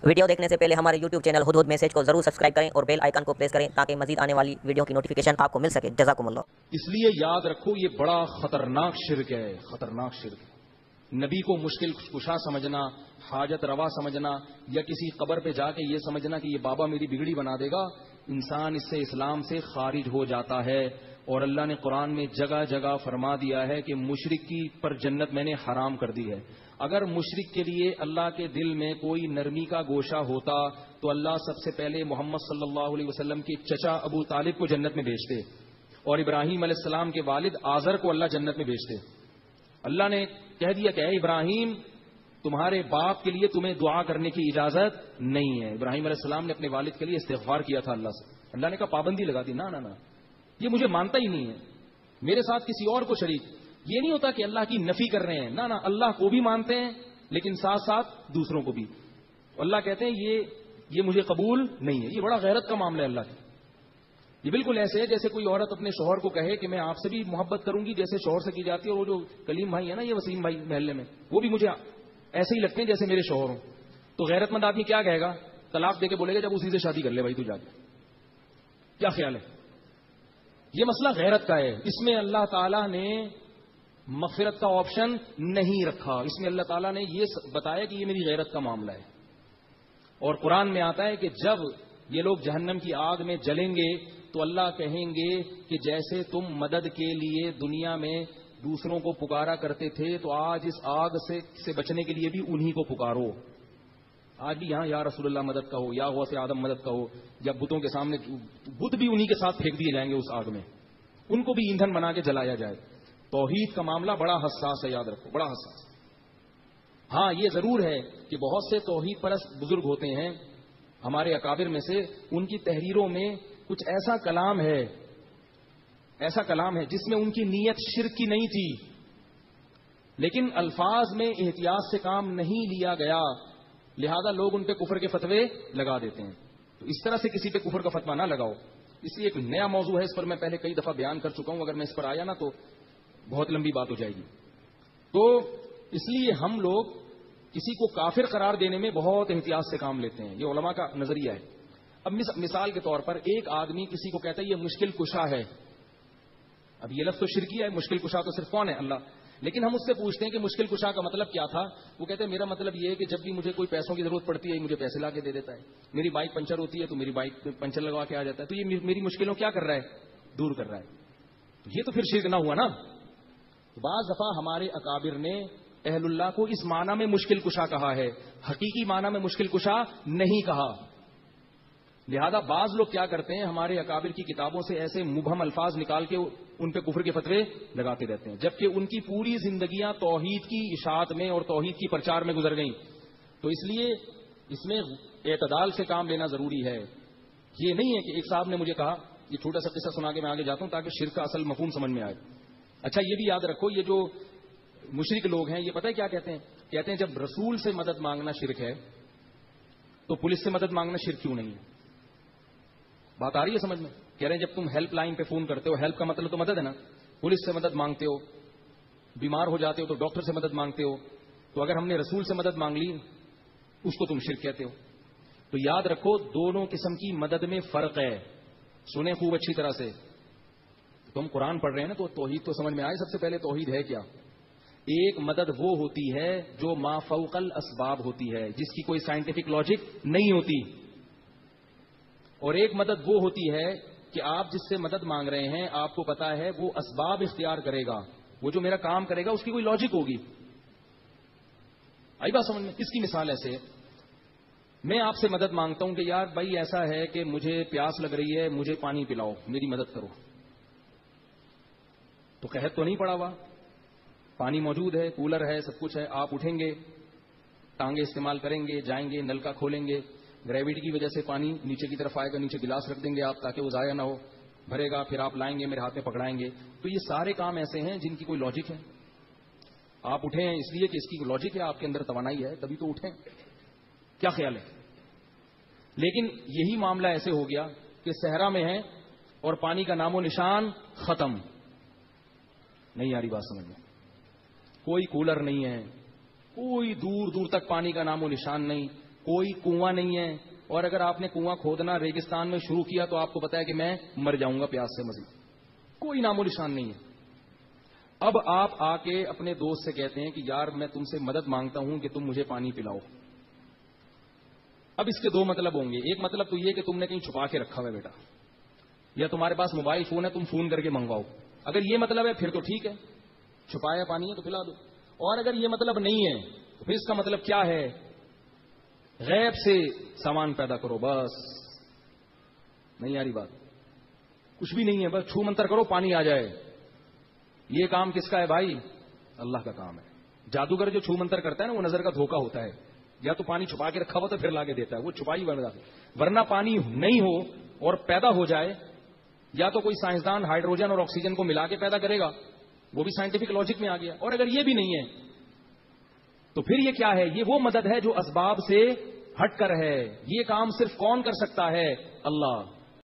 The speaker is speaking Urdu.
ویڈیو دیکھنے سے پہلے ہمارے YouTube چینل ہدہد میسج کو ضرور سبسکرائب کریں اور بیل آئیکن کو پریس کریں تاکہ مزید آنے والی ویڈیو کی نوٹیفیکیشن آپ کو مل سکے. جزاکم اللہ. اس لیے یاد رکھو یہ بڑا خطرناک شرک ہے، خطرناک شرک ہے. نبی کو مشکل کشا سمجھنا، حاجت روا سمجھنا، یا کسی قبر پہ جا کے یہ سمجھنا کہ یہ بابا میری بگڑی بنا دے گا، انسان اس سے اسلام سے خارج ہو جاتا ہے. اور اللہ نے قرآن میں جگہ جگہ فرما دیا ہے کہ مشرک کی پر جنت میں نے حرام کر دی ہے. اگر مشرک کے لیے اللہ کے دل میں کوئی نرمی کا گوشہ ہوتا تو اللہ سب سے پہلے محمد صلی اللہ علیہ وسلم کے چچا ابو طالب کو جنت میں بھیجتے، اور ابراہیم علیہ السلام کے والد آزر کو اللہ جنت میں بھیجتے. اللہ نے کہہ دیا کہ اے ابراہیم، تمہارے باپ کے لیے تمہیں دعا کرنے کی اجازت نہیں ہے. ابراہیم علیہ السلام نے اپنے والد کے لیے استغفار کیا تھا اللہ سے. اللہ نے کہا پابندی لگا دی، نہ یہ مجھے مانتا ہی نہیں ہے، میرے ساتھ کسی اور کو شریک. یہ نہیں ہوتا کہ اللہ کی نفی کر رہے ہیں، نہ اللہ کو بھی مانتے ہیں لیکن ساتھ ساتھ دوسروں کو بھی. اللہ کہتے ہیں یہ مجھے قبول نہیں ہے. یہ بڑا غیرت کا معاملہ ہے اللہ کا. یہ بالکل ایسے ہے جیسے کوئی عورت اپنے شوہر کو کہے کہ میں آپ سے بھی محبت کروں گی جیسے شوہر سے کی جاتی ہے. اور وہ جو کلیم بھائی ہے نا، یہ وسیم بھائی محلے میں، وہ بھی مجھے ایسے ہی لگتے ہیں جیسے میرے شوہر ہوں. تو غیرت مند آدمی کیا کہے گا؟ طلاق دے کے بولے گا جب اسی سے شادی کر لے بھائی تو جا کے. کیا خیال ہے؟ یہ مسئلہ غیرت کا ہے. اس میں اللہ تعالیٰ نے مغفرت کا آپشن نہیں رکھا. اس میں اللہ تعالیٰ نے یہ بتایا کہ یہ میری غیرت کا معاملہ ہے. اور قرآن میں آتا ہے کہ جب یہ لوگ جہنم کی آگ میں جلیں گے تو اللہ کہیں گے کہ جیسے تم مدد کے لیے دنیا میں دوسروں کو پکارا کرتے تھے تو آج اس آگ سے بچنے کے لیے بھی انہی کو پکارو. آج بھی یہاں یا رسول اللہ مدد کا ہو، یا غوث آدم مدد کا ہو، جب بتوں کے سامنے بت بھی انہی کے ساتھ پھینک دیے جائیں گے اس آگ میں، ان کو بھی ایندھن بنا کے جلایا جائے. توحید کا معاملہ بڑا حساس ہے، یاد رکھو بڑا حساس. ہاں یہ ضرور ہے کہ بہت سے توحید پرست بزرگ ہوتے ہیں ہمارے اکابر میں سے، ان کی تحریروں میں کچھ ایسا کلام ہے جس میں ان کی نیت شرک کی نہیں تھی، لیکن الفاظ میں احتیاط سے کام نہیں لیا گیا، لہذا لوگ ان پہ کفر کے فتوے لگا دیتے ہیں. تو اس طرح سے کسی پہ کفر کا فتویٰ نہ لگاؤ. اس لیے ایک نیا موضوع ہے، اس پر میں پہلے کئی دفعہ بیان کر چکا ہوں. اگر میں اس پر آیا نا تو بہت لمبی بات ہو جائے گی. تو اس لیے ہم لوگ کسی کو کافر قرار دینے میں بہت احتیاط سے کام لیتے ہیں. یہ علماء کا نظریہ ہے. اب مثال کے طور پر ایک آدمی کسی کو کہتا ہے یہ مشکل کشا ہے. اب یہ لفظ تو شرکی ہے، مشکل کشا تو صرف کون ہے؟ اللہ. لیکن ہم اس سے پوچھتے ہیں کہ مشکل کشا کا مطلب کیا تھا؟ وہ کہتے ہیں میرا مطلب یہ ہے کہ جب بھی مجھے کوئی پیسوں کی ضرورت پڑتی ہے مجھے پیسے لا کے دے دیتا ہے. میری بائک پنچر ہوتی ہے تو میری بائک پنچر لگوا کے آ جاتا ہے. تو یہ میری مشکلوں کیا کر رہا ہے؟ دور کر رہا ہے. یہ تو پھر شرک نہ ہوا نا. بعض دفعہ ہمارے اکابر نے اہل اللہ کو اس معنی میں مشکل کشا کہا ہے، حقیقی معنی میں مشکل کشا نہیں کہا. لہذا بعض لوگ کیا کرتے ہیں، ہمارے اکابر کی کتابوں سے ایسے مبہم الفاظ نکال کے ان پہ کفر کے فتوے لگاتے رہتے ہیں، جبکہ ان کی پوری زندگیاں توحید کی اشاعت میں اور توحید کی پرچار میں گزر گئیں. تو اس لیے اس میں اعتدال سے کام لینا ضروری ہے. یہ نہیں ہے کہ ایک صاحب نے مجھے کہا، یہ چھوٹا سا قصہ سنا کے میں آگے جاتا ہوں تاکہ شرک کا اصل مفہوم سمجھ میں آئے. اچھا یہ بھی یاد رکھو، یہ جو مشرک لوگ ہیں یہ پتہ ہے کیا کہتے ہیں؟ کہتے ہیں جب رسول سے مدد مانگنا شرک ہے تو پولیس سے مدد مانگنا شرک کیوں نہیں ہے؟ بات آ رہی ہے سمجھ میں؟ کہہ رہے ہیں جب تم ہیلپ لائن پہ فون کرتے ہو، ہیلپ کا مطلب تو مدد ہے نا. پولیس سے مدد مانگتے ہو، بیمار ہو جاتے ہو تو ڈاکٹر سے مدد مانگتے ہو. تو اگر ہم نے رسول سے مدد مانگ لی اس کو تم شرک کہتے ہو. تو یاد رکھو دونوں قسم کی مدد میں فرق ہے. سنیں خوب اچھی طرح سے. تم قرآن پڑھ رہے ہیں نا تو توحید تو سمجھ میں آئے. سب سے پہلے توحید ہے کیا؟ ایک مدد وہ ہوتی ہے جو ما فوق الاسباب ہوتی ہے، جس کی کوئی سائنٹیفک لاجک نہیں ہوتی. اور ایک مدد وہ ہوتی ہے کہ آپ جس سے مدد مانگ رہے ہیں آپ کو پتا ہے وہ اسباب اختیار کرے گا، وہ جو میرا کام کرے گا اس کی کوئی لاجک ہوگی. آئی بات سمجھ میں؟ اس کی مثال ایسے ہے، میں آپ سے مدد مانگتا ہوں کہ یار بھائی ایسا ہے کہ مجھے پیاس لگ رہی ہے، مجھے پانی پلاؤ، میری مدد کرو. تو قحط تو نہیں پڑا ہوا، پانی موجود ہے، کولر ہے، سب کچھ ہے. آپ اٹھیں گے، ٹانگیں استعمال کریں گے، جائیں گے، نل کا کھولیں گے، گریویٹی کی وجہ سے پانی نیچے کی طرف آئے گا، نیچے گلاس رکھ دیں گے آپ تاکہ وہ ضائع نہ ہو، بھرے گا، پھر آپ لائیں گے، میرے ہاتھ میں پکڑائیں گے. تو یہ سارے کام ایسے ہیں جن کی کوئی لاجک ہے. آپ اٹھیں اس لیے کہ اس کی لاجک ہے، آپ کے اندر توانائی ہے، تبھی تو اٹھیں. کیا خیال ہے؟ لیکن یہی معاملہ ایسے ہو گیا کہ صحرا میں ہے اور پانی کا نام و نشان ختم. نہیں آ رہی بات سمجھ میں؟ کوئی کولر نہیں ہے، کوئی دور دور تک پانی کا نام و نشان نہیں. کوئی کنواں نہیں ہے، اور اگر آپ نے کنواں کھودنا ریگستان میں شروع کیا تو آپ کو پتا ہے کہ میں مر جاؤں گا پیاس سے، مزید کوئی نام و نشان نہیں ہے. اب آپ آ کے اپنے دوست سے کہتے ہیں کہ یار میں تم سے مدد مانگتا ہوں کہ تم مجھے پانی پلاؤ. اب اس کے دو مطلب ہوں گے. ایک مطلب تو یہ کہ تم نے کہیں چھپا کے رکھا ہوا ہے بیٹا، یا تمہارے پاس موبائل فون ہے تم فون کر کے منگواؤ. اگر یہ مطلب ہے پھر تو ٹھیک ہے، چھپایا پانی ہے تو پلا دو. اور اگر یہ مطلب نہیں ہے تو پھر اس کا مطلب کیا ہے؟ غیب سے سامان پیدا کرو. بس نہیں آ رہی بات؟ کچھ بھی نہیں ہے، بس چھو منتر کرو پانی آ جائے. یہ کام کس کا ہے بھائی؟ اللہ کا کام ہے. جادوگر جو چھو منتر کرتا ہے نا وہ نظر کا دھوکہ ہوتا ہے. یا تو پانی چھپا کے رکھا ہوا تو پھر لا کے دیتا ہے، وہ چھپائی ورنہ پانی نہیں ہو اور پیدا ہو جائے، یا تو کوئی سائنسدان ہائیڈروجن اور آکسیجن کو ملا کے پیدا کرے گا، وہ بھی سائنٹیفک لاجک میں آ گیا. اور اگر یہ بھی نہیں ہے تو پھر یہ کیا ہے؟ یہ وہ مدد ہے جو اسباب سے ہٹ کر ہے. یہ کام صرف کون کر سکتا ہے؟ اللہ.